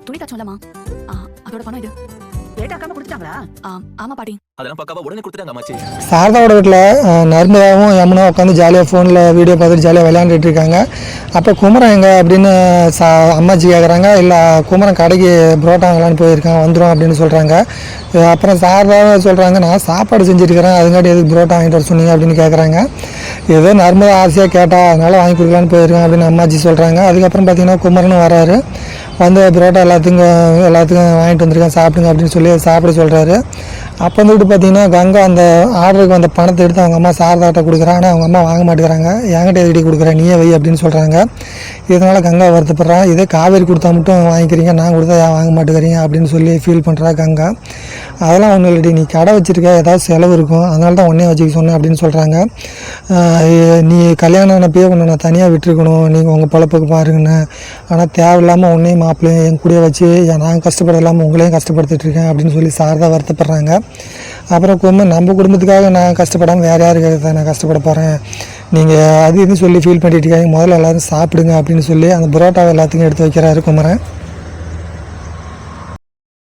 துணி தச்சோம்லமா, அதோட பணம் இது. கேட்டாக்காம கொடுத்துட்டாங்களா? ஆமா பாட்டி. அதெல்லாம் பக்காவா உடனே கொடுத்துட்டாங்க அம்மாச்சி. சாரதாவோட வீட்டில் நர்மதாவும் யமுனா உட்காந்து ஜாலியாக ஃபோனில் வீடியோ பார்த்துட்டு ஜாலியாக விளையாண்டுட்டு இருக்காங்க. அப்போ குமரன் எங்கே அப்படின்னு அம்மாச்சி கேட்குறாங்க. இல்லை குமரன் கடைக்கு புரோட்டா வாங்கலான்னு போயிருக்கான், வந்துடும் அப்படின்னு சொல்கிறாங்க. அப்புறம் சாரதாவை சொல்கிறாங்க, நான் சாப்பாடு செஞ்சுருக்கிறேன், அதுங்காட்டி எதுக்கு புரோட்டா வாங்கிட்டு வர சொன்னீங்க அப்படின்னு கேட்குறாங்க. ஏதோ நர்மதா ஆசையாக கேட்டா, அதனால் வாங்கி கொடுக்கலான்னு போயிருக்கேன் அப்படின்னு அம்மாச்சி சொல்கிறாங்க. அதுக்கப்புறம் பார்த்தீங்கன்னா குமரனும் வராரு, வந்து புரோட்டா எல்லாத்துக்கும் வாங்கிட்டு வந்திருக்கேன் சாப்பிடுங்க அப்படின்னு சொல்லி சாப்பிட சொல்கிறாரு. அப்போ வந்துட்டு பார்த்தீங்கன்னா கங்கா அந்த ஆர்டருக்கு வந்த பணத்தை எடுத்து அவங்க அம்மா சாரதாட்ட கொடுக்குறாங்க. ஆனால் அவங்க அம்மா வாங்க மாட்டேங்கிறாங்க. என்கிட்ட எதிரி கொடுக்குறேன், நீயே வை அப்படின்னு சொல்கிறாங்க. இதனால் கங்கா வருத்தப்படுறான். இதே காவேரி கொடுத்தா மட்டும் வாங்கிக்கிறீங்க, நான் கொடுத்தா ஏன் வாங்க மாட்டேங்கிறீங்க அப்படின்னு சொல்லி ஃபீல் பண்ணுறா கங்கா. அதெல்லாம் ஒன்றும் இல்லடி, நீ கடை வச்சுருக்க, ஏதாவது செலவு இருக்கும், அதனால தான் ஒன்றே வச்சுக்க சொன்னேன் அப்படின்னு சொல்கிறாங்க. நீ கல்யாணம் ஆனப்பே ஒன்று நான் தனியாக விட்டுருக்கணும், நீங்கள் உங்கள் பொழப்புக்கு பாருங்கன்னு. ஆனால் தேவையில்லாமல் ஒன்றையும் மாப்பிள்ளையும் என் கூடயே வச்சு நான் கஷ்டப்பட இல்லாமல் உங்களையும் கஷ்டப்படுத்திட்டுருக்கேன் அப்படின்னு சொல்லி சாரதா வருத்தப்படுறாங்க. அப்புறம் நம்ம குடும்பத்துக்காக நான் கஷ்டப்படாமல் வேறு யாருக்காக நான் கஷ்டப்பட போகிறேன், நீங்கள் அது இதுன்னு சொல்லி ஃபீல் பண்ணிட்டு இருக்காங்க, முதல்ல எல்லோரும் சாப்பிடுங்க அப்படின்னு சொல்லி அந்த புரோட்டாவை எல்லாத்துக்கும் எடுத்து வைக்கிறாரு குமரன்.